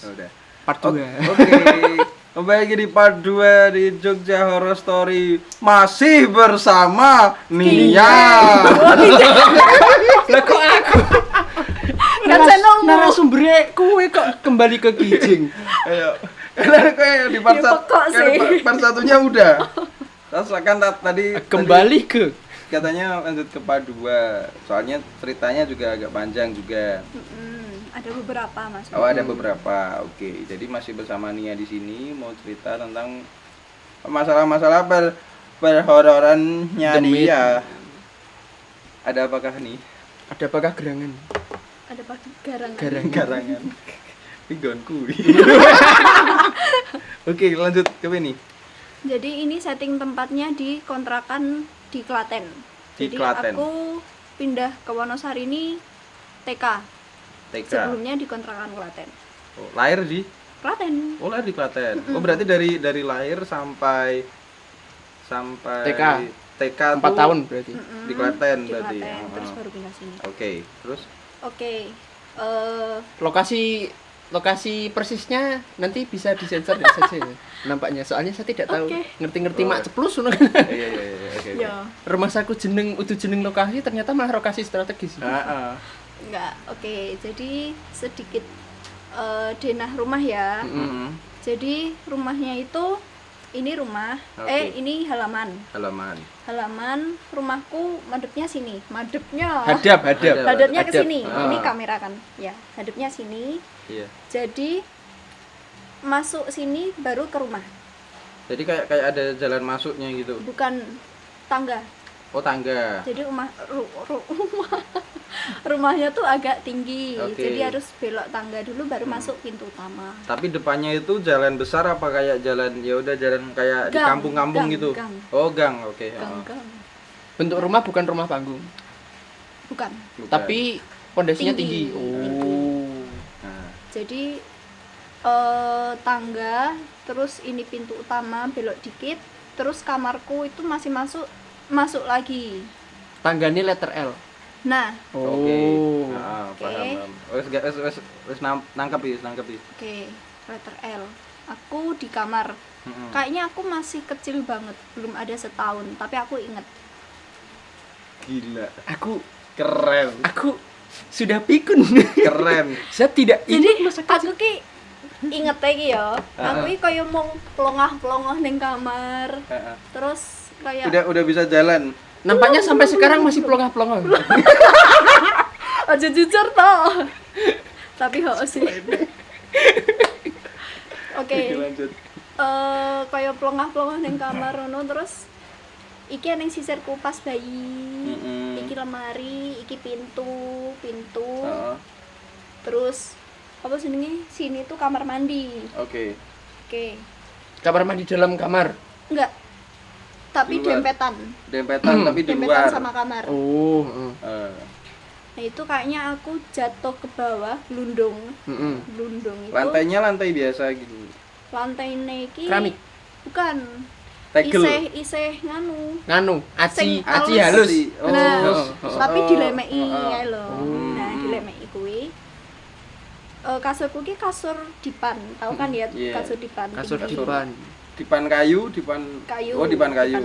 Udah. Part 2. Oke. Kembali lagi di part 2 di Jogja Horror Story. Masih bersama Nia. Lah kok aku? Narasumbernya kowe kok kembali ke Kijing. Ayo. Karena kayak di part Ya, pokok sih. part satunya udah. Terus kan tadi Kembali ke katanya lanjut ke part 2. Soalnya ceritanya juga agak panjang juga. Ada beberapa mas. Oh, ada beberapa. Oke. Jadi masih bersama Nia di sini mau cerita tentang masalah-masalah perhororannya The Myth. dia. Ada apakah nih? ada apakah gerangan? Ada pagi garangan. Garangan. Pigonku. Oke, lanjut ke ini. Jadi ini setting tempatnya di kontrakan di Klaten. Di Jadi Klaten. aku pindah ke Wonosari ini TK. TK. Sebelumnya di kontrakan Klaten. Oh, lahir di? Klaten. Oh, lahir di Klaten. Oh, berarti dari lahir sampai TK. TK 4 tuh tahun berarti. di Klaten Di berarti. Klaten, Oh. terus baru pindah sini. Oke, terus Oke. Lokasi persisnya nanti bisa disensor ya saja ya. Nampaknya soalnya saya tidak tahu. Oke. Ngerti-ngerti Oh. mak ceplus ngono. iya, oke. Ya, Rumah saku jeneng lokasi ternyata malah lokasi strategis. Heeh. enggak. Oke, jadi sedikit denah rumah ya. Mm-mm. Jadi rumahnya itu ini rumah, Oke. ini halaman. Halaman. Rumahku madepnya sini. Madepnya. Hadap. Hadapnya ke Hadap. sini. Ah. Ini kamera kan. Ya, hadapnya sini. Iya. Jadi masuk sini baru ke rumah. Jadi kayak ada jalan masuknya gitu. Bukan tangga. Oh, tangga. Jadi rumahnya tuh agak tinggi. Oke. Jadi harus belok tangga dulu baru masuk pintu utama. Tapi depannya itu jalan besar apa kayak jalan ya udah jalan kayak di Gang, kampung-kampung gang, gitu? gang. Oh, gang. Oke. Gang-gang. Bentuk rumah bukan rumah panggung, Bukan. Bukan. tapi pondasinya Tinggi. tinggi. Oh. Nah, Jadi tangga, terus ini pintu utama belok dikit, terus kamarku itu masih masuk lagi. Tangganya letter L. Nah, oke. Oh. Nah, Oke. paham. Wes nangkep ya. oke, letter L. Aku di kamar. Mm-mm. Kayaknya aku masih kecil banget, belum ada setahun, tapi aku inget. Gila. Aku Keren. sudah pikun. Keren. Saya tidak Jadi ingat masa aku ki inget lagi ya. Aku ki kayak mau pelongah-pelongah ning kamar. Heeh. Terus kayak Udah bisa jalan. Nampaknya sampai sekarang masih pelongah-pelongah. aja jujur toh. Tapi ho sih. Oke. Lanjut. Kayak pelongah-pelongah ning kamar ngono terus iki ning sisir kupas bayi. Mm-mm. Iki lemari, iki pintu. Heeh. Terus apa jenenge? Sini tuh kamar mandi. Oke. Oke. Kamar mandi dalam kamar. Enggak. Tapi Di luar. dempetan Tapi di dempetan luar. sama kamar. Oh. Nah, itu kayaknya aku jatuh ke bawah, blundung itu. Lantainya lantai biasa gitu. Lantai iki Keramik. bukan. Tegel. Iseh nganu. Nganu, aci Sing halus. Oh. Nah, oh, tapi oh, dilemeki oh, kae lho. Hmm. Nah, dilemeki kuwi. Kasurku ki kasur dipan, tahu kan ya Iya. kasur dipan. Kasur tinggi. dipan. Dipan kayu. Kayu. Oh, dipan kayu.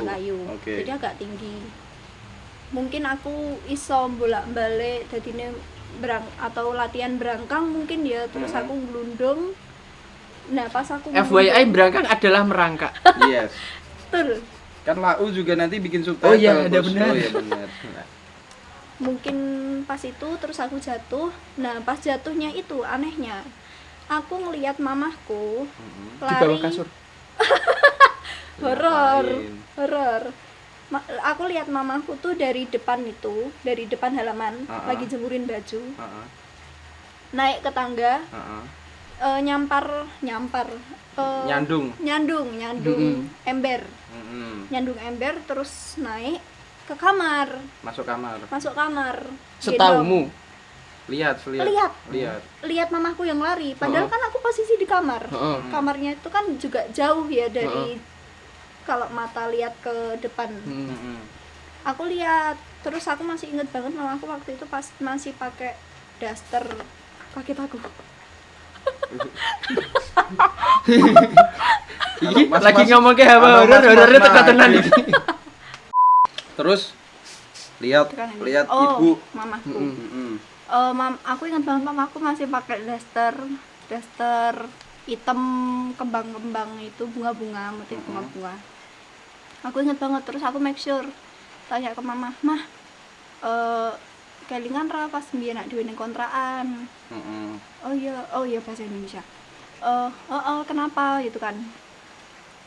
Oke. Jadi agak tinggi. Mungkin aku iso bolak-balik dadine atau latihan berangkang mungkin ya, terus aku glundung. Nah, pas aku FYI berangkang adalah merangkak. Yes. betul. Kan Lau juga nanti bikin subtitle. Oh iya, ada Bos. benar. Oh iya benar. Mungkin pas itu terus aku jatuh. Nah, pas jatuhnya itu anehnya aku ngelihat mamahku Di lari bawah kasur. horor. Aku lihat mamahku tuh dari depan halaman lagi jemurin baju, Heeh. naik ke tangga, Heeh. nyampar Nyandung. nyandung ember Mm-mm. nyandung ember terus naik ke kamar, Masuk kamar. Setaumu. Lihat. lihat mamahku yang lari padahal kan aku posisi di kamar. Heeh. Kamarnya itu kan juga jauh ya dari kalau mata lihat ke depan. Mm-mm. Aku lihat terus aku masih inget banget mamaku waktu itu pas masih pakai daster kaget aku Iki Mas, lagi mas. ngomong ke apa Mas, horor mas, tekan-tekan mas. iki. Terus lihat Tekan ini. lihat Oh, ibu. mamaku. Mm-mm. Aku ingat banget mamaku masih pakai daster hitam kembang-kembang itu bunga-bunga, motif bunga-bunga. Aku ingat banget, terus aku make sure tanya ke mama, "Mah, kelingan ra pas mbiyen nak dhewe ning kontrakan." Mm-mm. Oh iya bahasa Indonesia. Kenapa gitu kan.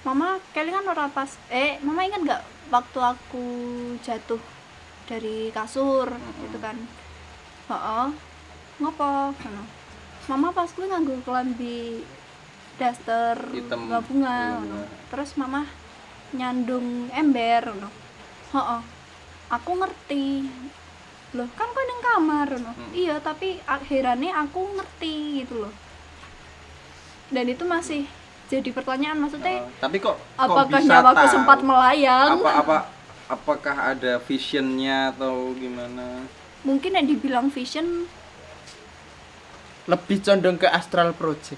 Mama kelingan ora pas. Mama ingat nggak waktu aku jatuh dari kasur gitu kan. Ngopo ngono. Mama pas kuwi nganggo kelambi daster Hitam. bunga ngono. Terus mama nyandung ember ngono. Aku ngerti. Loh, kan kowe ning kamar ngono. Iya, tapi akhirnya aku ngerti gitu loh. Dan itu masih jadi pertanyaan, maksudnya Tapi kok apakah bisa nyawaku tahu? sempat melayang? Apakah ada visionnya atau gimana? Mungkin yang dibilang vision. Lebih condong ke astral project.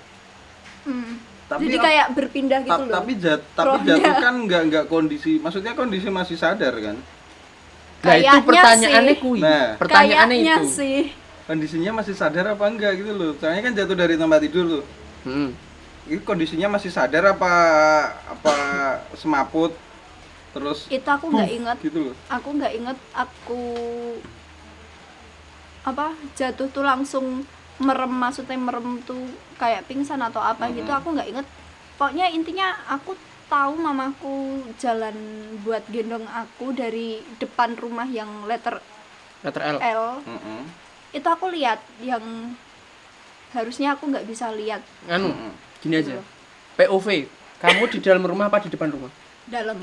Tapi Jadi kayak berpindah gitu loh. Tapi Rohnya. jatuh kan nggak kondisi, maksudnya kondisi masih sadar kan? Nah, itu Kayaknya pertanyaannya sih. kuwi. Nah. Pertanyaannya Kayaknya itu. sih. Kondisinya masih sadar apa enggak gitu loh. Soalnya kan jatuh dari tempat tidur tuh. Ini kondisinya masih sadar apa semaput terus Itu aku nggak inget. gitu loh. Aku nggak inget aku jatuh tuh langsung merem, maksudnya merem tuh kayak pingsan atau apa gitu, aku nggak inget. Pokoknya intinya aku tahu mamaku jalan buat gendong aku dari depan rumah yang letter Letter L. Mm-mm. Itu aku lihat yang harusnya aku nggak bisa lihat. Gini aja. POV, kamu di dalam rumah apa di depan rumah? Dalam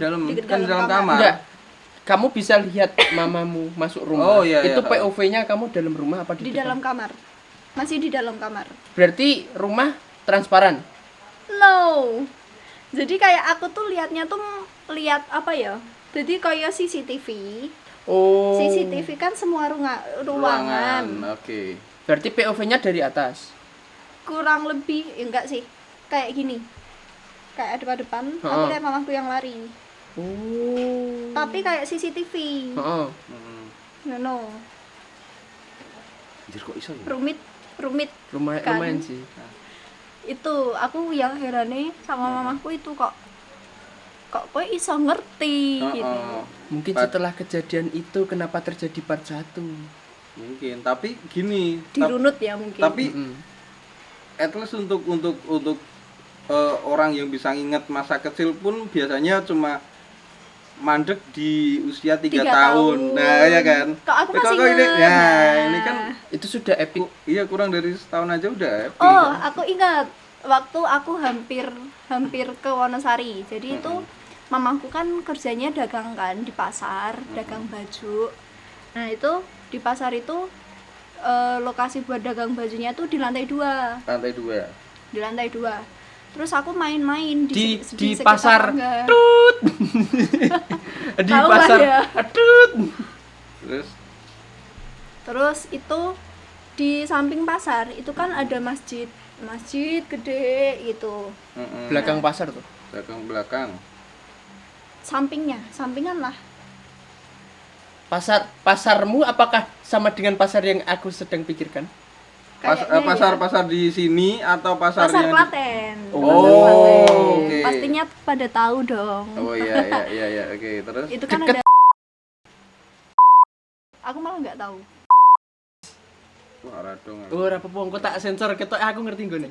Kan dalam kamar. Enggak. Kamu bisa lihat mamamu masuk rumah. Oh, iya, Itu iya. POV-nya kamu dalam rumah apa di di depan? dalam kamar. Masih di dalam kamar. Berarti rumah transparan. No. Jadi kayak aku tuh lihatnya tuh lihat apa ya? Jadi kayak CCTV. Oh. CCTV kan semua ruangan. Oke. Berarti POV-nya dari atas. Kurang lebih enggak sih. Kayak gini. Kayak depan-depan, aku lihat mamaku yang lari. Oh. Tapi kayak CCTV. Heeh. No. Anjir kok iso ya? Rumit kan? Lumayan sih. Itu aku yang herane sama mamaku itu kok kowe iso ngerti gitu. Mungkin setelah kejadian itu kenapa terjadi part 1? Mungkin, tapi gini, Dirunut ya mungkin. tapi at least untuk orang yang bisa ingat masa kecil pun biasanya cuma mandek di usia 3 3 tahun. Nah, ya kan. Kok aku masih ini, ingat. nah, ini kan Itu sudah epic. iya kurang dari setahun aja udah happy. Oh, aku ingat waktu aku hampir ke Wonosari. Jadi itu mamaku kan kerjanya dagang kan di pasar, dagang baju. Nah, itu di pasar itu lokasi buat dagang bajunya tuh di lantai 2. Lantai 2. Di lantai 2. Terus aku main-main Di sekitar pasar tangga. tut. Di Tahu lah pasar ya. tut. Terus itu di samping pasar itu kan ada masjid gede gitu. Belakang pasar tuh. Belakang. Sampingan lah. Pasarmu apakah sama dengan pasar yang aku sedang pikirkan? Kayaknya Pasar di sini atau pasar Pasar yang Klaten. Oh, Pasar Klaten. oke. Pastinya pada tahu dong. Oh iya, oke. Terus Itu kan Deket. ada. Aku malah nggak tahu. Wah, radong. Oh, ora apa-apa, engko tak sensor ketok aku ngerti nggone.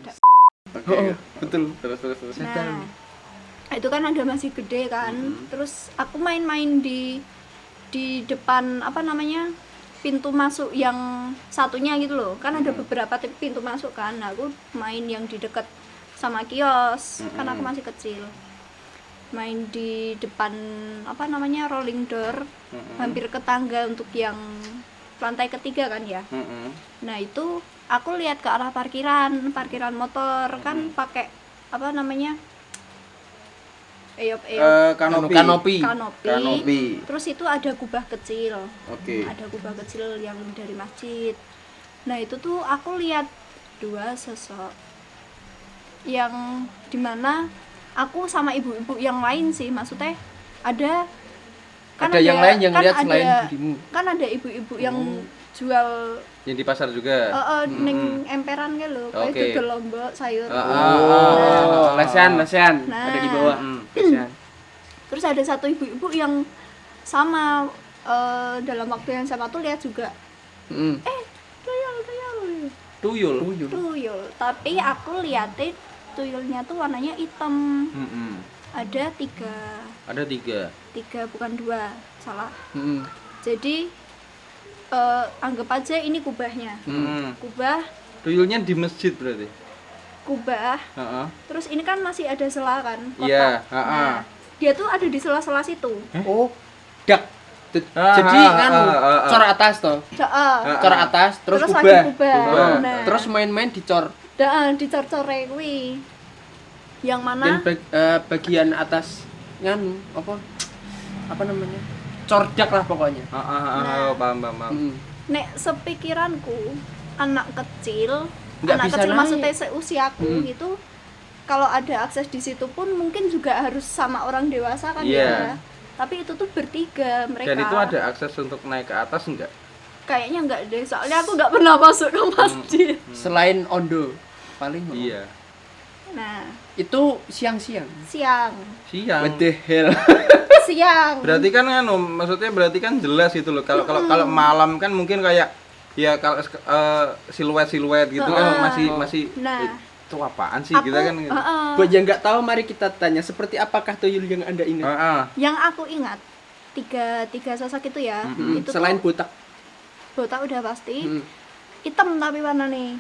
Oke. Oh, betul. Terus. Nah, itu kan ada masih gede kan. Terus aku main-main di depan apa namanya? Pintu masuk yang satunya gitu loh. Kan ada beberapa pintu masuk kan. Nah, aku main yang di dekat sama kios. Kan aku masih kecil. Main di depan apa namanya? Rolling door. Hampir ke tangga untuk yang lantai ketiga kan ya. Nah, itu aku lihat ke arah parkiran motor kan pakai apa namanya? Kanopi. Kanopi. Terus itu ada kubah kecil. Oke. Ada kubah kecil yang dari masjid. Nah, itu tuh aku lihat 2 sosok yang dimana aku sama ibu-ibu yang lain sih, maksudnya ada Ada yang lain yang lihat selain ada, dirimu. kan ada ibu-ibu yang jual Yang di pasar juga. neng emperan gitu loh, kayak Oke. dodol lombok sayur. Oh, lesehan. Nah. Ada di bawah. Lesehan. Terus ada satu ibu-ibu yang sama dalam waktu yang sama tuh lihat juga Mm. tuyul, Tuyul. tapi aku liatin tuyulnya tuh warnanya hitam. Ada tiga, Ada 3. bukan 2, salah. Mm. Jadi anggap aja ini kubahnya, kubah, Tuyulnya di masjid berarti. kubah. Heeh. Terus ini kan masih ada sela kan, kotak. Iya, Nah, dia tuh ada di sela-sela situ. Oh, dak. Ah, Jadi ah, kan ah, ah, ah. cor atas toh. Cor atas terus Terus kubah. lagi kubah. Kubah. Nah, Terus main-main dicor. dicor-core kuwi. Yang mana? Dan bagian atas nganu apa namanya? Cordak lah pokoknya. Nah. Paham. Mm. Nek sepikiranku, anak kecil, Nggak anak bisa kecil naik. maksudnya seusiaku gitu, kalau ada akses di situ pun mungkin juga harus sama orang dewasa kan Iya. ya. Tapi itu tuh bertiga mereka. Dan itu ada akses untuk naik ke atas enggak? Kayaknya enggak deh, soalnya aku nggak pernah masuk ke masjid. Selain Ondo paling. Iya. Nah, Itu siang-siang. siang. What the hell? Siang. Berarti kan maksudnya berarti kan jelas gitu loh. Kalau malam kan mungkin kayak ya kalau siluet gitu kan masih Nah, itu apaan sih aku, kita kan gitu. Buat yang nggak tahu, mari kita tanya seperti apakah tuyul yang Anda ingat? yang aku ingat tiga sosok itu ya, itu Selain tuh botak, botak udah pasti, Mm. hitam tapi warnanya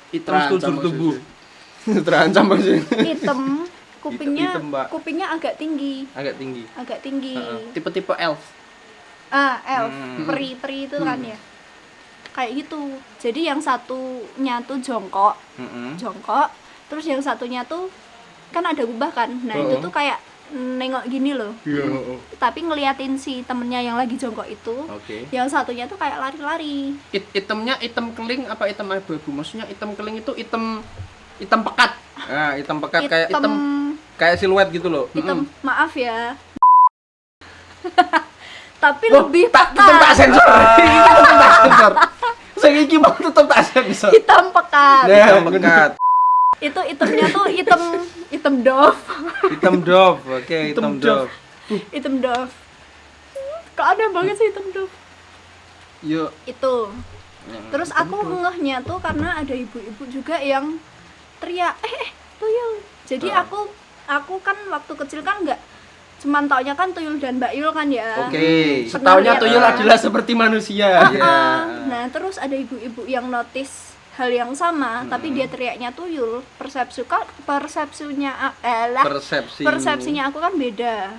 Struktur tubuh. Terancam maksudnya. hitam, kupingnya Hitam, Mbak. kupingnya agak tinggi, Agak tinggi. tipe-tipe elf. elf, peri itu kan ya, kayak gitu. Jadi yang satunya tuh jongkok, terus yang satunya tuh kan ada kubah kan, nah itu tuh kayak nengok gini loh, tapi ngeliatin si temennya yang lagi jongkok itu. Oke. Yang satunya tuh kayak lari-lari. Hitamnya hitam keling apa hitam abu-abu? Maksudnya hitam keling itu hitam pekat. Nah, hitam pekat Hitam, kayak siluet gitu loh. hitam, maaf ya. Tapi Loh, lebih tetep tak pekat. sensor. Tetep tak sensor. Saya iki mau tetep tak sensor. Hitam pekat. Hitam pekat. Itu hitamnya tuh hitam Dove. Hitam Dove. Oke, hitam Dove. Hitam Dove. Kok ada banget sih hitam Dove. Yo, Itu. Terus aku ngehnya tuh karena ada ibu-ibu juga yang teriak, tuyul. Jadi aku kan waktu kecil kan nggak cuman taunya kan tuyul dan Mbak Yul kan ya. Oke. setaunya lihat. tuyul adalah seperti manusia. Iya. Nah, terus ada ibu-ibu yang notice hal yang sama, tapi dia teriaknya tuyul. Persepsinya aku kan beda.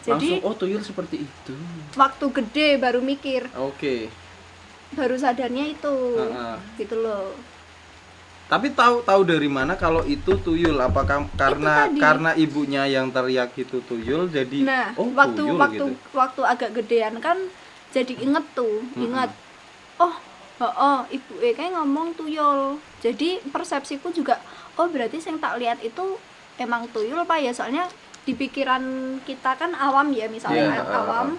Jadi Langsung tuyul seperti itu. waktu gede baru mikir, Oke. baru sadarnya itu. Heeh. Gitu loh. Tapi tahu dari mana kalau itu tuyul? Apakah karena tadi. karena ibunya yang teriak itu tuyul jadi Nah, tuyul gitu. waktu agak gedean kan jadi inget tuh, inget. Ibu kayak ngomong tuyul. Jadi persepsiku juga, berarti yang tak lihat itu emang tuyul Pak ya, soalnya di pikiran kita kan awam ya, misalnya Iya, awam.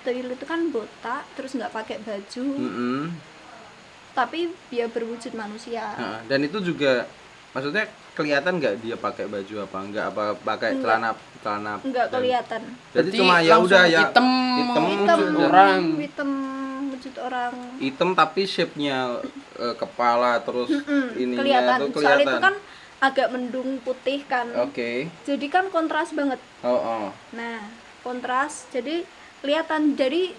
Tuyul itu kan botak, terus nggak pakai baju, tapi dia berwujud manusia. Nah, dan itu juga maksudnya kelihatan nggak dia pakai baju apa enggak, apa pakai Enggak. celana Nggak dan- kelihatan. Jadi cuma ya langsung udah ya hitam Hitam wujud orang. hitam wujud orang. hitam tapi shape-nya kepala terus ininya Kelihatan. tuh Soal itu kelihatan. kan agak mendung putih kan. Oke. Jadi kan kontras banget. Oh. Nah, kontras. Jadi kelihatan, dari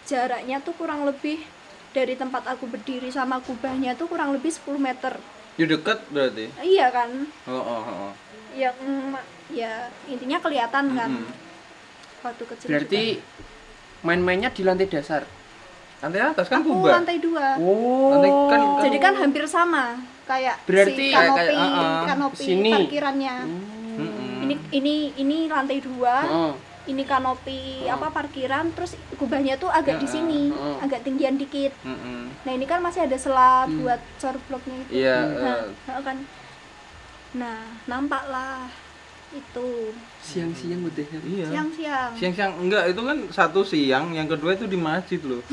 jaraknya tuh kurang lebih dari tempat aku berdiri sama kubahnya tuh kurang lebih 10 meter. You deket berarti. Iya kan? Oh. Yang ya intinya kelihatan kan. Waktu kecil. Berarti main-mainnya di lantai dasar. Lantai atas kan aku kubah. lantai 2. Oh. Nanti kan Jadi kan hampir sama kayak Berarti si kanopi, kayak, kanopi sini. parkirannya. Ini lantai 2. Oh. Ini kanopi parkiran, terus kubahnya tuh agak di sini, agak tinggian dikit. Nah, ini kan masih ada sela buat cor bloknya itu. Iya. Nah, kan Nah, nampaklah itu Siang-siang udah. Iya. siang-siang. Siang-siang enggak, itu kan satu siang, yang kedua itu di masjid loh.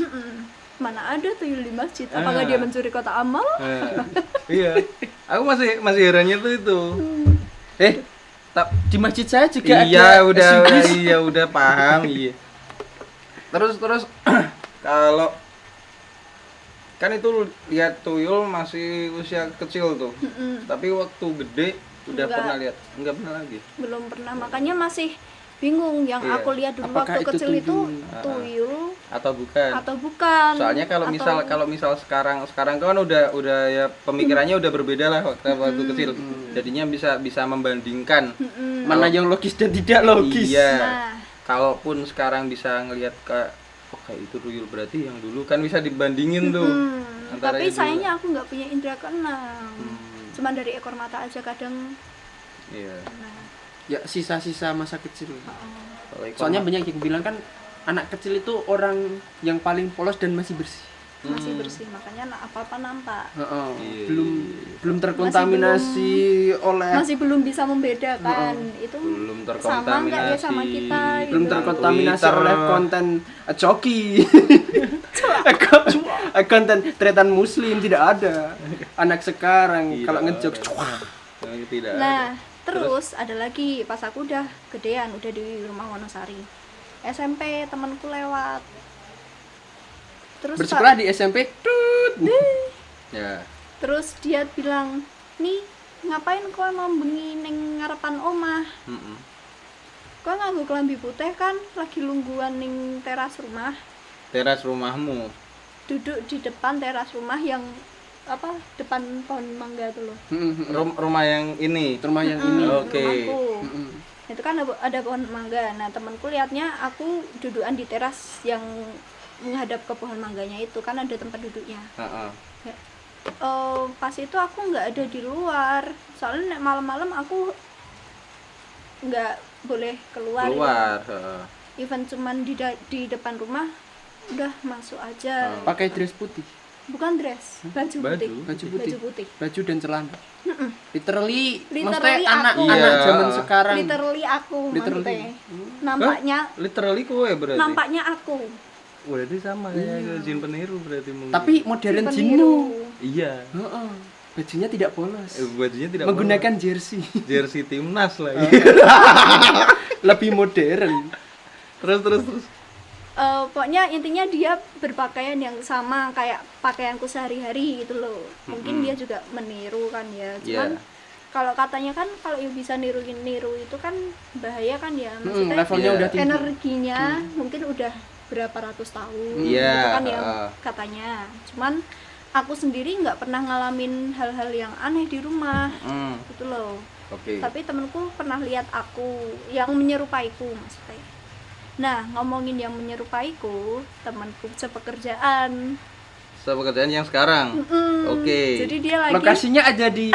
Mana ada tuyul di masjid? Apakah Ah. dia mencuri kotak amal? Iya. Aku masih herannya tuh itu. Di masjid saya juga Iya, ada udah SUV. iya udah paham, iya. Terus kalau kan itu lihat tuyul masih usia kecil tuh. Tapi waktu gede udah Enggak. pernah lihat? Enggak pernah lagi. Belum pernah, makanya masih bingung. Yang Iya. aku lihat dulu Apakah waktu itu kecil itu tuyul? tuyul Atau bukan? atau bukan. Soalnya kalau misal sekarang kan udah ya pemikirannya udah berbeda lah waktu kecil. Jadinya bisa membandingkan. Mana yang logis dan tidak logis. Iya. Nah, Kalaupun sekarang bisa ngelihat kayak itu tuyul, berarti yang dulu kan bisa dibandingin tuh. Antara tapi itu. sayangnya aku nggak punya indera keenam. Cuman dari ekor mata aja kadang. Iya. Nah, Ya sisa-sisa masa kecil. Kalau ikut Soalnya banyak yang bilang kan anak kecil itu orang yang paling polos dan masih bersih. masih bersih, makanya apa-apa nampak. Heeh. Iya. Belum terkontaminasi oleh Masih belum bisa membedakan itu belum sama nggak ya sama kita gitu. belum terkontaminasi Twitter. oleh konten coki. Konten tretan muslim tidak ada. Anak sekarang Tidak kalau ngejok Tidak. Nah, terus ada lagi pas aku udah gedean, udah di rumah Wonosari. SMP temanku lewat. Terus bersekolah di SMP. Ya. terus dia bilang, "Nih, ngapain kowe mau bengi ning ngarepan omah? Mm-mm. Kowe nganggo klambi putih kan lagi lungguhan ning teras rumah. Teras rumahmu. Duduk di depan teras rumah yang depan pohon mangga tuh loh. Rumah yang ini. Rumah yang ini. Oke. Rumahku. Itu kan ada pohon mangga. Nah, temanku lihatnya aku dudukan di teras yang menghadap ke pohon mangganya itu, kan ada tempat duduknya. Heeh. Pas itu aku nggak ada di luar, soalnya nek malam-malam aku nggak boleh keluar. Keluar. Heeh. Even cuman di depan rumah udah masuk aja. Pakai dress putih, Bukan dress, baju putih. baju putih, Baju putih. baju dan celana. Literally, Literally maksudnya aku. anak-anak Iya. zaman sekarang. Literally aku Literally. maksudnya. Nampaknya Literally kowe berarti. nampaknya aku. Berarti sama kayak jin peniru berarti mungkin. Tapi modern Peniru. jinmu. iya. Heeh. Bajunya tidak polos. Bajunya tidak Menggunakan jersey. jersey timnas lagi. Lebih modern. terus. Pokoknya intinya dia berpakaian yang sama kayak pakaianku sehari-hari gitu loh. Mungkin dia juga meniru kan ya. Cuman Iya. kalau katanya kan kalau yang bisa niru itu kan bahaya kan ya. Maksudnya Levelnya Iya. udah tinggi. energinya mungkin udah berapa ratus tahun Iya, gitu kan yang katanya. Cuman aku sendiri nggak pernah ngalamin hal-hal yang aneh di rumah gitu loh. Oke. Tapi temenku pernah lihat aku yang menyerupaiku maksudnya. Nah, ngomongin yang menyerupaiku, temanku sepekerjaan. Pekerjaan yang sekarang. Oke. Jadi dia lagi Lokasinya ada di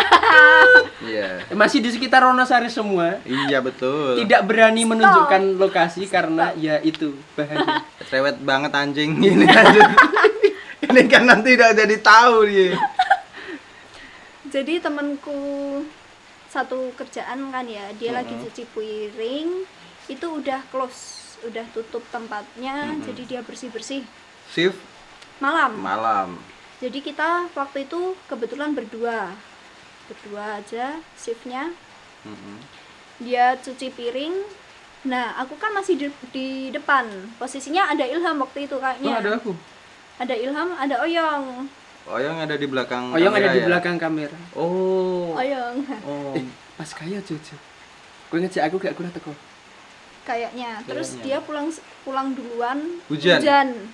Iya. masih di sekitar Wonosari semua. Iya betul. Tidak berani menunjukkan lokasi karena ya itu bahaya. Cerewet banget anjing ini anjing. Ini kan nanti udah jadi tahu dia. Jadi temanku satu kerjaan kan ya, dia lagi cuci piring, itu udah close, udah tutup tempatnya, jadi dia bersih-bersih Shift malam. Jadi kita waktu itu kebetulan berdua aja shiftnya. Dia cuci piring. Nah, aku kan masih di depan. Posisinya ada Ilham waktu itu kayaknya. Oh, ada aku. Ada Ilham, ada Oyong. Oyong ada di belakang. Oyong ada kamera di ya? belakang kamera. Oh. Oyong. Oh. Pas kaya Jojo. Gue ngejak aku gak kurang teko. Kayaknya. Terus dia pulang duluan. Hujan.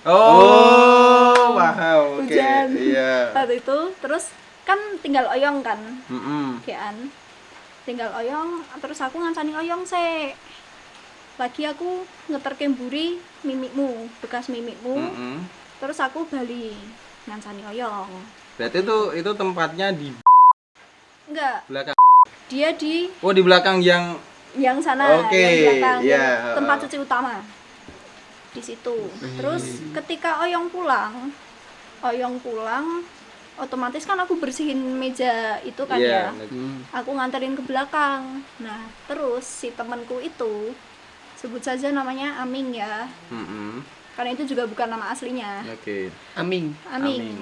Oh, wow. Oke. Hujan. Iya. Waktu itu terus kan tinggal Oyong kan. Mm-mm. Tinggal Oyong, terus aku ngancani Oyong lagi aku ngeterke mburi mimikmu, bekas mimikmu. Terus aku bali ngancani Oyong. Berarti itu tempatnya di Enggak, belakang. dia di Oh, di belakang yang sana, Oke, yang belakang, iya. yang tempat cuci utama. Di situ. Terus ketika Oyong pulang, otomatis kan aku bersihin meja itu kan Iya, ya. Aku nganterin ke belakang. Nah, terus si temanku itu, sebut saja namanya Aming ya, karena itu juga bukan nama aslinya. Oke. Aming. Aming.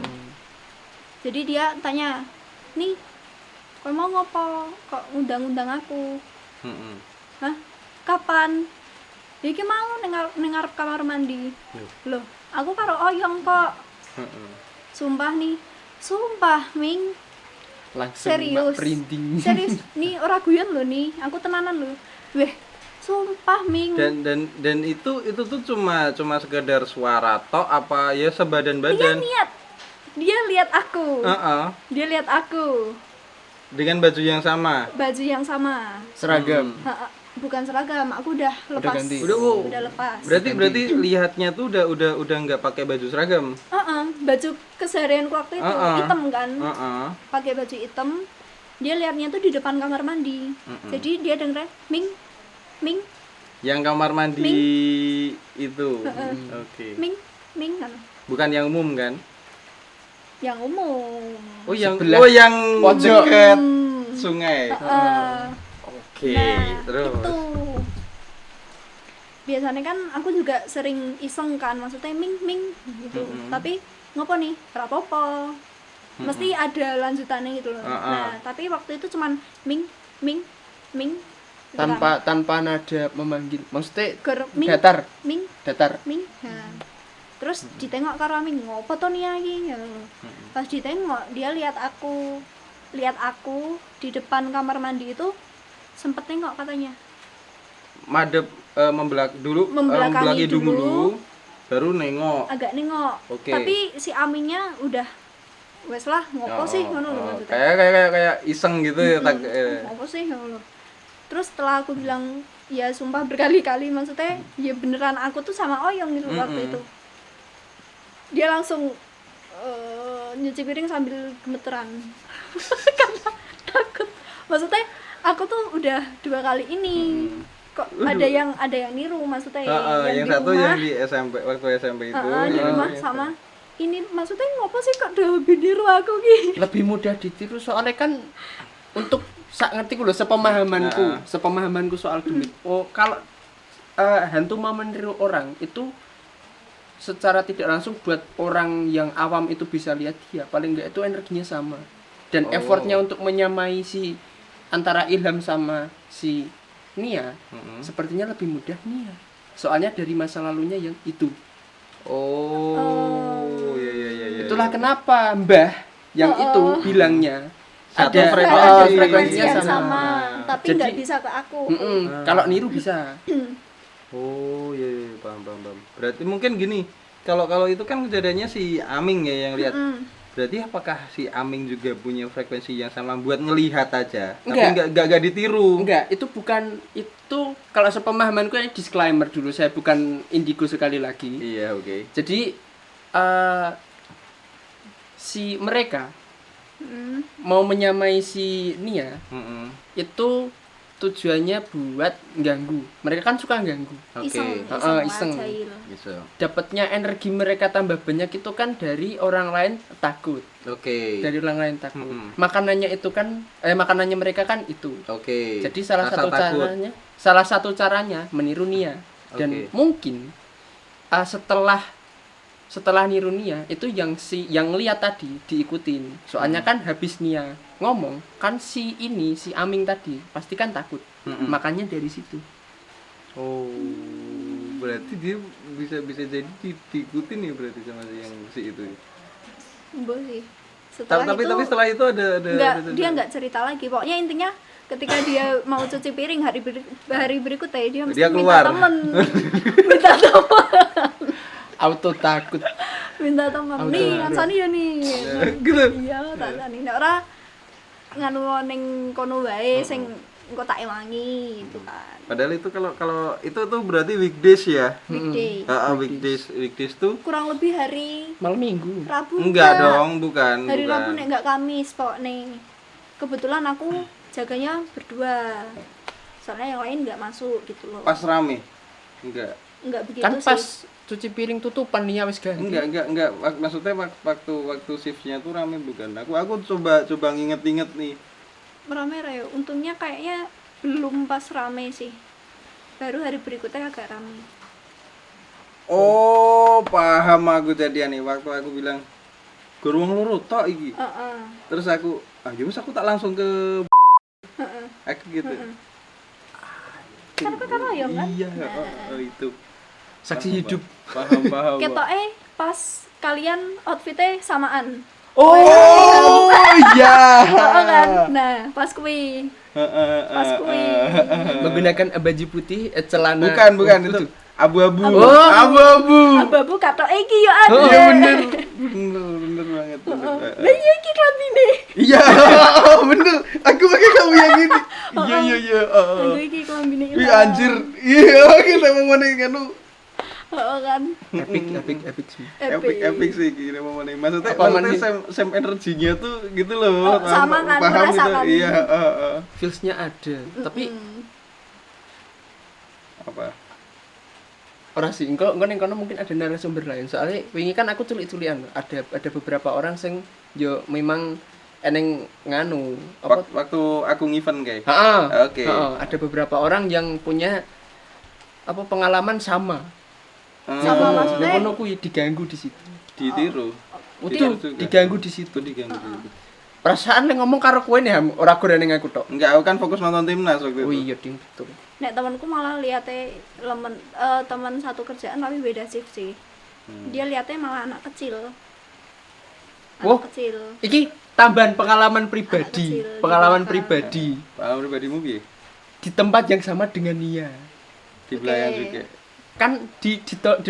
Jadi dia tanya, nih, kau mau ngopo? Kok undang-undang aku? Hah? Kapan? Iki mau ngarep kamar mandi. Loh, aku karo Oyong kok. Sumpah nih, sumpah Ming. Langsung Serius. mak printing. Serius, nih ora guyon lho nih, aku tenanan lho. Weh, sumpah Ming. Dan itu tuh cuma sekedar suara tok apa ya sebadan-badan. Dia lihat aku. Heeh. Dia lihat aku. Dengan baju yang sama. Baju yang sama. Seragam. Bukan seragam, aku udah lepas. ganti. Udah lepas. Berarti lihatnya tuh udah nggak pakai baju seragam. Baju keseharianku waktu itu hitam kan. Pakai baju hitam. Dia lihatnya tuh di depan kamar mandi. Jadi dia denger, Ming. Yang kamar mandi itu. Oke. Ming kan. Bukan yang umum kan? Yang umum. Oh yang Sebelah yang pojok. dekat sungai. Oke, Nah, terus. itu. Biasanya kan aku juga sering iseng kan, maksudnya Ming gitu. Tapi ngopo nih? Rapopo. Mesti ada lanjutannya gitu loh. Nah, tapi waktu itu cuman Ming. Gitu kan. Tanpa nada memanggil. Maksudnya Ming. datar. Ming. Nah. Terus ditengok karo Ming, ngopo to nih iki? Pas ditengok, dia lihat aku di depan kamar mandi itu sempet nengok katanya. Madep membelakangi dulu, baru nengok. Agak nengok. Oke. Tapi si Aminnya udah wes lah, ngopo sih ngono lho maksudnya. Kayak iseng gitu ya Ngopo sih ngono. Terus setelah aku bilang, ya sumpah berkali-kali maksudnya, ya beneran aku tuh sama Oyong gitu waktu itu. Dia langsung nyuci piring sambil gemeteran. Karena takut. Maksudnya aku tuh udah 2 kali ini. Kok ada yang niru maksudnya yang di satu rumah, yang di SMP waktu SMP itu. di rumah sama ini maksudnya ngopo sih kok udah niru aku ki. Lebih mudah ditiru soalnya kan untuk ngerti lho sepemahamanku soal duit. Oh, kalau hantu mau meniru orang itu secara tidak langsung buat orang yang awam itu bisa lihat dia, paling enggak itu energinya sama. Dan effortnya untuk menyamai si antara Ilham sama si Nia sepertinya lebih mudah Nia. Soalnya dari masa lalunya yang itu. Iya. Itulah kenapa Mbah yang itu bilangnya Satu ada frekuensinya yang sama. sama, tapi Jadi, nggak bisa ke aku. Kalau niru bisa. Oh iya, paham. Berarti mungkin gini, kalau itu kan kejadiannya si Aming ya yang lihat. Berarti apakah si Aming juga punya frekuensi yang sama buat ngelihat aja, tapi enggak ditiru? Enggak, itu bukan itu kalau sepemahamanku ini disclaimer dulu, saya bukan indigo sekali lagi. Iya, oke. Jadi si mereka mau menyamai si Nia itu tujuannya buat ganggu. Mereka kan suka ganggu. Oke. Iseng. Bisa. Dapatnya energi mereka tambah banyak itu kan dari orang lain takut. Oke. Dari orang lain takut. Makanannya itu kan makanannya mereka kan itu. Oke. Jadi salah satu caranya meniru Nia. Dan mungkin setelah niru Nia itu yang lihat tadi diikutin. Soalnya kan habis Nia ngomong kan si Aming tadi pasti kan takut. Makanya dari situ. Oh, berarti dia bisa jadi diikutin ya berarti sama si itu. Mbok sih. Tapi setelah itu ada dia nggak cerita lagi. Pokoknya intinya ketika dia mau cuci piring hari berikutnya dia mesti keluar. minta teman. Auto takut. Minta teman. Nih, Ansani ya nih. Gitu. Iya, tak sani. Nek ora nganu ning kono wae sing engko tak ewangi gitu kan. Padahal itu kalau itu tuh berarti weekdays ya. Weekdays tuh Kurang lebih hari malam minggu. Rabu. enggak dong, bukan. Hari Rabu nek enggak Kamis pokoknya. Kebetulan aku jaganya berdua. Soalnya yang lain enggak masuk gitu loh. Pas rame. Enggak. enggak begitu Kan sih. pas cuci piring tutupan nih wis ganti. Enggak. Maksudnya waktu shiftnya tuh rame bukan? Aku coba nginget-nginget nih. Rame ya, untungnya kayaknya belum pas rame sih. Baru hari berikutnya agak rame. Oh, paham aku jadian nih waktu aku bilang geruang loro tok iki. Heeh. Terus aku, ya wis aku tak langsung ke aku gitu. Karena kan royong kan? Iya, Nah. itu. Saksi hidup. Paham. Ketoke pas kalian outfitnya samaan. Oh, iya. Oh kan? Nah, pas kuwi. Pas kuwi. Menggunakan baju putih, celana. Bukan itu. Abu-abu. Oh. Abu-abu. Abu-abu katoke iki yo ada. Iya bener banget. Lah iya iki klambine. Iya, bener. Aku pakai kamu yang ini. Iya. Aduh iki klambine. Ih anjir. Iya, kita mau mana kan Heeh kan. Epic sih. epic sih gini mau mana. Maksudnya Apa same energinya tuh gitu loh. Oh, sama kan, paham merasakan. gitu. Iya, Feels-nya ada, tapi apa? ora sih, engko ning kono mungkin ada narasumber lain. Soalnya wingi kan aku culik-culian, ada beberapa orang sing yo memang eneng nganu apa Waktu aku ngiven kayak. Heeh. Oke. Heeh, ada beberapa orang yang punya apa pengalaman sama. Sama maksudnya? Yang kono kuwi diganggu di situ. Ditiru. Itu diganggu di situ. Diganggu di situ. Perasaan yang ngomong karo kowe nih ora goreng aku tok. Enggak, aku kan fokus nonton timnas waktu itu. Oh iya ding betul. Nek temanku malah liate teman satu kerjaan tapi beda shift sih. Dia lihatnya malah anak kecil. Wah. Kecil. Iki tambahan pengalaman pribadi, kecil, pengalaman di pribadi Paham pribadimu piye? di tempat yang sama dengan Nia. Di belakang Oke. juga. Kan di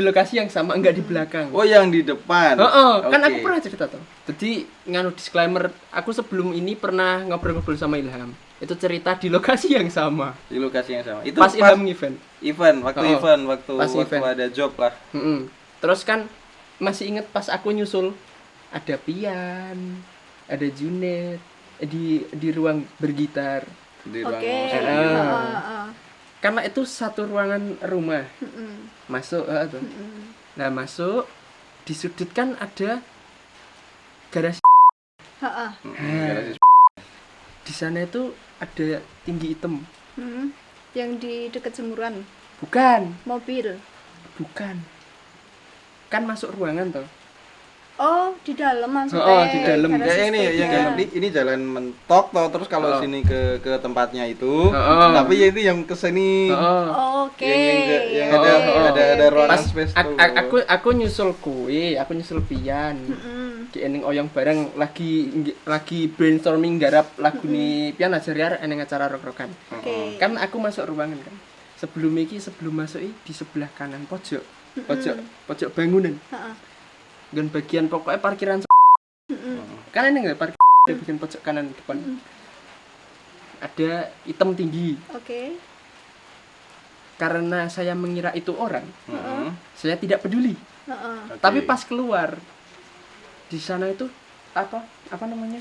lokasi yang sama, enggak di belakang. Oh, yang di depan. Heeh, kan Oke. aku pernah cerita tuh. Jadi nganu disclaimer, aku sebelum ini pernah ngobrol-ngobrol sama Ilham. Itu cerita di lokasi yang sama. Di lokasi yang sama. Itu Pas Ilham event. waktu Oh, event, pas waktu event. ada job lah. Mm-mm. Terus kan masih inget pas aku nyusul ada Pian, ada Junet di ruang bergitar. Di ruang Oke. musik. Heeh. Karena itu satu ruangan rumah. Masuk tuh. Nah, masuk di sudut kan ada garasi. Heeh. Garasi. Di sana itu ada tinggi hitam. Yang di dekat jemuran Bukan, mobil. bukan. Kan masuk ruangan toh. Oh, di dalam maksudnya. Oh, di dalam. garasi Ya ini sepeda. yang ini jalan mentok toh, terus kalau Oh. sini ke tempatnya itu. Oh. Tapi ya itu yang ke sini. Heeh. Oke. Yang Oh, ada ruangan Pas space tuh. aku nyusul kue, aku nyusul Pian. Di eneng oyong bareng lagi brainstorming garap lagu nih Pian ajar eneng acara rock-rockan. Oke. Kan aku masuk ruangan kan. Sebelum masuk di sebelah kanan pojok bangunan. Heeh. Dan bagian pokoknya parkiran kan eneng ya parkir di bagian pojok kanan depan. Ada hitam tinggi. Oke. Karena saya mengira itu orang, Heeh. saya tidak peduli. Heeh. Oke. Tapi pas keluar di sana itu apa namanya?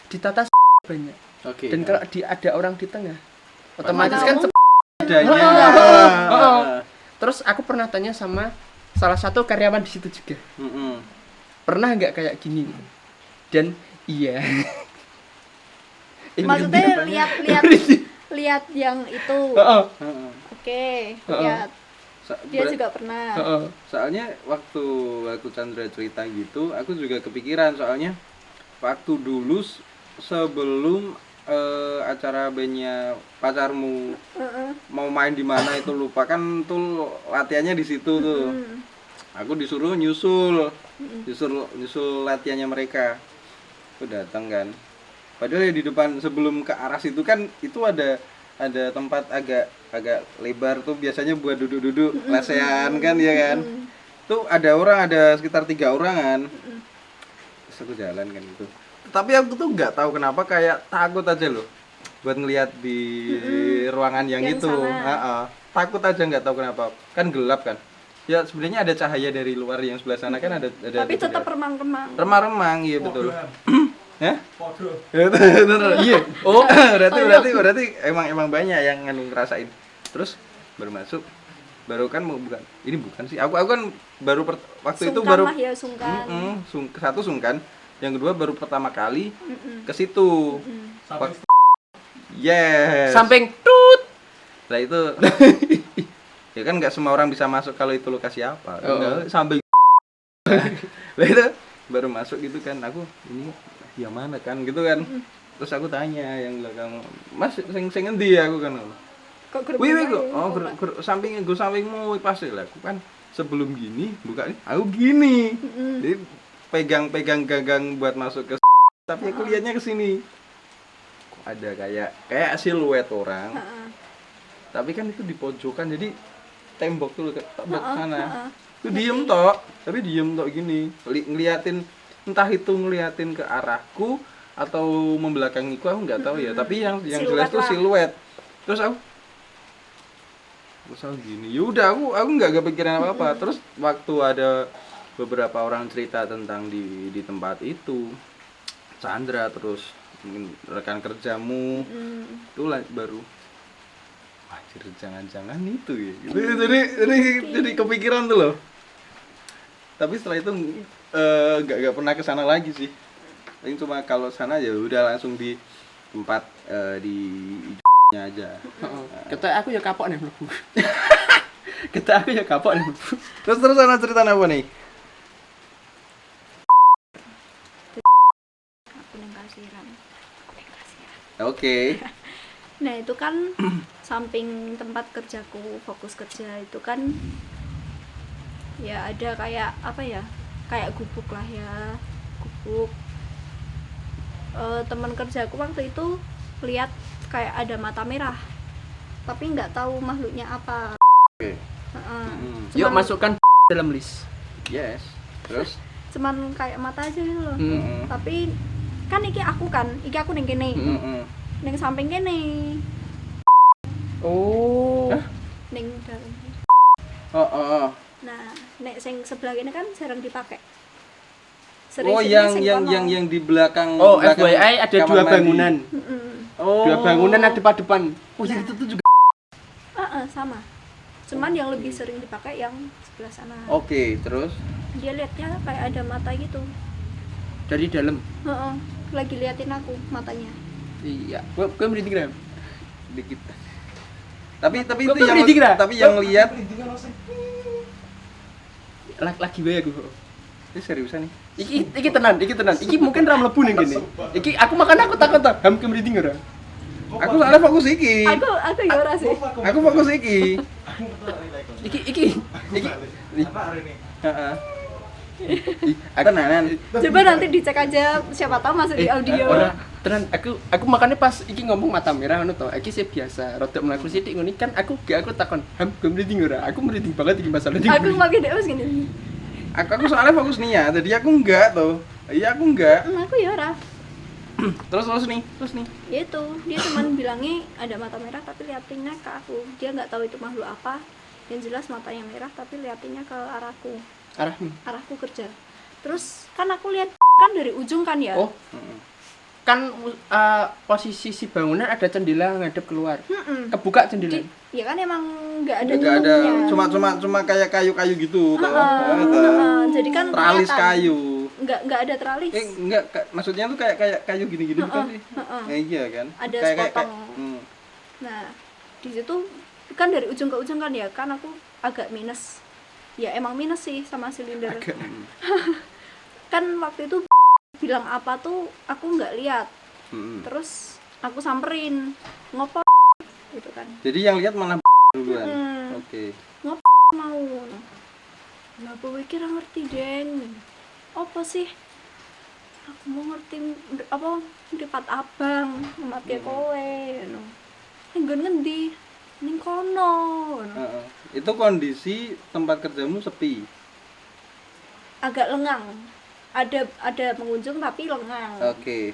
Ditata banyak. Oke. Dan kalau ada orang di tengah, otomatis kan Mana adanya. Heeh. Terus aku pernah tanya sama salah satu karyawan di situ juga. Heeh. Pernah nggak kayak gini? Dan iya. Maksudnya lihat yang itu. Heeh. Heeh. Oke, lihat. Dia Ber- juga pernah. Heeh. Soalnya waktu Chandra cerita gitu, aku juga kepikiran soalnya waktu dulu sebelum acara bandnya pacarmu mau main di mana itu lupa kan tuh latihannya di situ tuh. Aku disuruh nyusul latihannya mereka. Aku datang kan. Padahal ya di depan sebelum ke arah situ kan itu ada tempat agak lebar tuh biasanya buat duduk-duduk lesehan kan ya kan. Tuh ada sekitar 3 orangan. Terus aku jalan kan gitu. Tapi aku tuh nggak tahu kenapa kayak takut aja loh buat ngelihat di ruangan yang Yang itu. sana. Takut aja nggak tahu kenapa. Kan gelap kan. Ya sebenarnya ada cahaya dari luar yang sebelah sana kan ada Tapi tetap remang-remang. remang-remang iya betul. Ya? Podo. Iya. Oh, berarti emang banyak yang ngerasain. Terus baru masuk baru kan bukan ini bukan sih aku kan baru waktu itu Sungkan baru lah ya, sungkan. satu sungkan, yang kedua baru pertama kali ke situ. Yes. Samping tut. Nah itu ya kan nggak semua orang bisa masuk kalau itu lokasi apa. Enggak, sambil lah itu baru masuk gitu kan, aku ini yang mana kan gitu kan. Terus aku tanya yang belakang, Mas sing ngendi aku kan. Kok gerem Wih aja? kok, oh sampingmu pas lah. Aku kan sebelum gini buka ini, aku gini. Jadi pegang gagang buat masuk ke tapi aku lihatnya ke sini. Kok ada kayak siluet orang. Tapi kan itu di pojokan, jadi tembok tuh ke sana. Itu diem tok, tapi diem tok gini. Ngeliatin, entah itu ngeliatin ke arahku atau membelakangiku, aku nggak tahu ya. Tapi yang jelas tuh siluet. Terus aku gini, yaudah aku nggak kepikiran apa-apa. Terus waktu ada beberapa orang cerita tentang di tempat itu, Chandra, terus rekan kerjamu, itu baru wajir, jangan-jangan itu ya gitu. Jadi kepikiran tuh loh. Tapi setelah itu nggak pernah kesana lagi sih. Paling cuma kalau sana ya udah langsung di tempat di nya aja. Ketek aku ya kapok nih mlebu. Ketek aku ya kapok nih mlebu. Terus ana cerita apa nih? Aku neng kasiran. Oke. Nah itu kan samping tempat kerjaku fokus kerja itu kan ya ada kayak apa ya, kayak gubuk lah ya, gubuk. Teman kerjaku waktu itu lihat kayak ada mata merah, tapi nggak tahu makhluknya apa. Oke. Yuk masukkan dalam list. Yes. Terus Cuman kayak mata aja gitu loh. Tapi kan iki aku neng kene, neng samping kene, Oh. neng dalam. Oh. Nah, nek sing sebelah kene kan jarang dipakai. Oh, yang di belakang. Oh, belakang FYI ada kamar dua mandi. bangunan. Oh. Dua bangunan ada depan. Oh, yang itu tuh juga. Sama. Cuman yang lebih sering dipakai yang sebelah sana. Oke, terus Dia liatnya kayak ada mata gitu. Dari dalam. Lagi liatin aku matanya. Iya. Gue merinding Ram. dikit. Tapi Kok itu yang merinding, Ra? tapi yang lihat Lagi wae aku. ini seriusan nih. Iki tenan. Iki mungkin ram mlebu ning kene. Iki aku makan aku takut ta. Ham ke merinding ora? Aku soalnya fokus iki. Aku ya ora sih. Aku fokus iki. Iki. Heeh. Tenanan. Coba nanti dicek aja, siapa tahu masuk di audio. Ora, tenan aku makanya pas iki ngomong mata merah ngono to. Iki sih biasa, rada mlaku sithik ngono kan aku takon, "Ham ke merinding ora?" Aku merinding banget iki masalah iki. Aku makin deus gini. Aku soalnya fokus nih ya, jadi aku enggak tuh. Iya, aku enggak. Aku ya ora. Terus nih. Ya itu, dia cuman bilangnya ada mata merah tapi liatinnya ke aku. Dia nggak tahu itu makhluk apa. Yang jelas matanya merah tapi liatinnya ke arahku. Arahku kerja. Terus kan aku lihat kan dari ujung kan ya. Oh. Kan posisi si bangunan ada jendela ngadep keluar. Kebuka jendela. Ya kan emang nggak ada Enggak ada, tutupnya. cuma kayak kayu-kayu gitu toh. Jadi kan Tralis kelihatan. kayu. Nggak ada teralis. Enggak, maksudnya tuh kayak kayu gini-gini bukan sih? Iya kan. Ada kayak sepotong. Nah, di situ kan dari ujung ke ujung kan ya, kan aku agak minus. Ya emang minus sih sama silinder. Kan waktu itu bilang apa tuh aku nggak lihat. Terus aku samperin, ngopo gitu kan. Jadi yang lihat malah duluan. Oke. Mau. Lah apa kira ngerti, Den? Apa sih? Aku mau ngerti apa mripat abang, mati kowe ngono. Nggon ngendi? Ning kono. Itu kondisi tempat kerjamu sepi. Agak lengang. Ada pengunjung tapi lengang. Oke,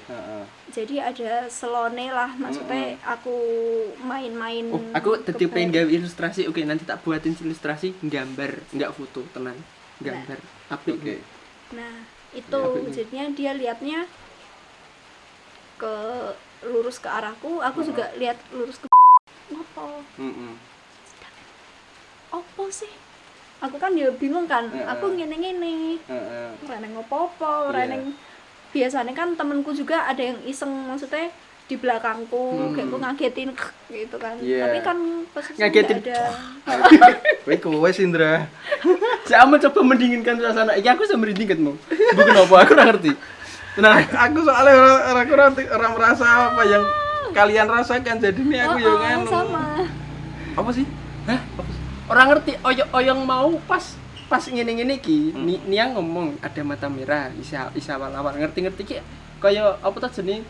Jadi ada selone lah, maksudnya aku main-main. Oh, aku tadi pengen gawe ilustrasi. Oke, nanti tak buatin ilustrasi gambar, enggak foto, tenang. Gambar. Apik. Oke. Nah, itu jadinya dia liatnya ke lurus ke arahku, aku juga lihat lurus ke ngopo. opo sih? Aku kan ya bingung kan. Heeh. Aku ngene-ngene. Heeh. Ora neng opo-opo, ora Iya. neng biasanya kan temenku juga ada yang iseng maksudnya di belakangku kayak aku ngagetin gitu kan. Iya. Tapi kan posisi Ngagetin. nggak ada. Kowe Indra. Saya mencoba mendinginkan suasana. Iki aku sampe merinding mau. Bukan apa, aku ora ngerti. Tenang. Aku soalnya orang merasa apa yang kalian rasakan, jadi ini aku yang nganu. Sama. Apa sih? Hah? Orang ngerti oyong mau pas ngene-ngene iki Nia ngomong ada mata merah isa awal-awal ngerti-ngerti ki kaya apa ta jenenge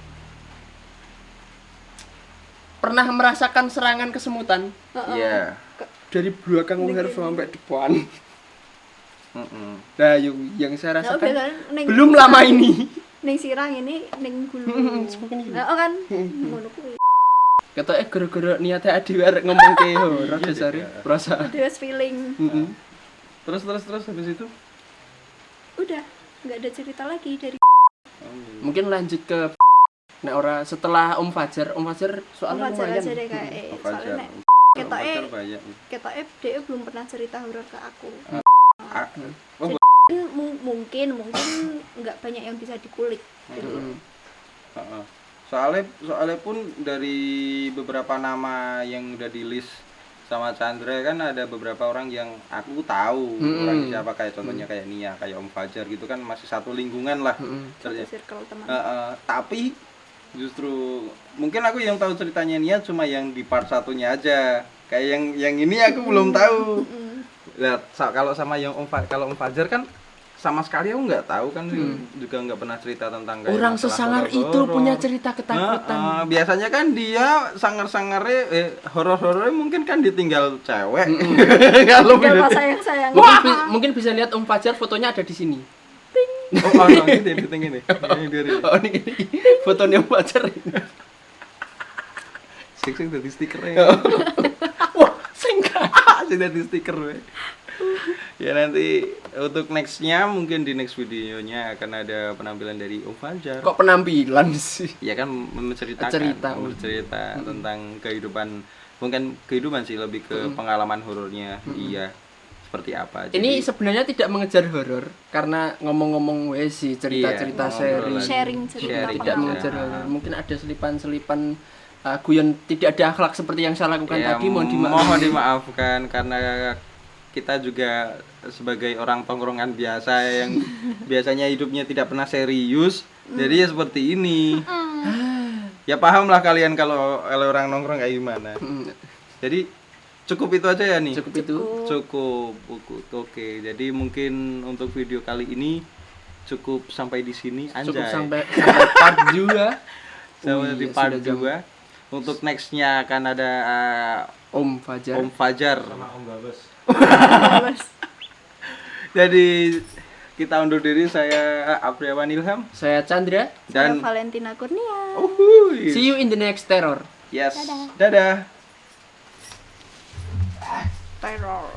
pernah merasakan serangan kesemutan Iya. dari belakang leher sampai depan. Heeh. Nah, yang saya Nah, rasakan biasanya neng belum sirah- lama ini. Neng sirah ini neng gulu. Semakin gini. Nah, kan ngono kuwi. Kata gara-gara niatnya adewe arek ngomong ke horor dasare perasaan. There's feeling. Heeh. Terus habis itu? Udah, nggak ada cerita lagi dari Mungkin lanjut ke nek ora setelah Om Fajar soalnya Fajar lumayan. aja deh kayak soalnya nek ketoke Pacar banyak. ketoke dia belum pernah cerita horor ke aku. Oh, Mungkin nggak banyak yang bisa dikulik gitu. Heeh. heeh. Soalnya pun dari beberapa nama yang udah di list sama Chandra kan ada beberapa orang yang aku tahu orang siapa, kayak contohnya kayak Nia, kayak Om Fajar gitu kan, masih satu lingkungan lah. Satu circle teman. Tapi justru mungkin aku yang tahu ceritanya Nia cuma yang di part satunya aja. Kayak yang ini aku belum tahu. Nah, kalau sama yang kalau Om Fajar kan sama sekali aku nggak tahu kan, juga nggak pernah cerita tentang kayak Orang masalah sesangar itu horor-horor. punya cerita ketakutan. Biasanya kan dia sangar-sangarnya horor-horornya mungkin kan ditinggal cewek. Kalau Tinggal video- pas sayang-sayang. Mungkin bisa lihat Om Fajar fotonya ada di sini. Oh, ini dia ini. Ini dari Oh, ini fotonya Om Fajar. sing dari stikernya. Wah, singkat. Sing dari stiker we. Ya nanti untuk nextnya mungkin di next videonya akan ada penampilan dari Om Fajar. Kok penampilan sih? Ya kan Cerita. bercerita tentang kehidupan, bukan kehidupan sih, lebih ke pengalaman horornya. Iya. Seperti apa. Ini sebenarnya tidak mengejar horor karena ngomong-ngomong wes sih cerita-cerita Iya, Sharing cerita Sharing. tidak pengalaman. mengejar horor. Mungkin ada selipan-selipan guyon tidak ada akhlak seperti yang saya lakukan ya, tadi, mohon mohon dimaafkan karena kita juga sebagai orang tongkrongan biasa yang biasanya hidupnya tidak pernah serius, jadi ya seperti ini. Ya pahamlah kalian kalau orang nongkrong kayak gimana. Jadi cukup itu aja ya nih. Cukup itu. Cukup. Oke. Jadi mungkin untuk video kali ini cukup sampai di sini. Anjay. Cukup sampai part 2. Sampai di part 2. Untuk nextnya akan ada Om Fajar. Om Fajar. sama Om Babes. Jadi kita undur diri, saya Apriawan Ilham Saya Chandra. Saya dan Valentina Kurnia. See you in the next terror. yes. Dadah. Dadah. Terror.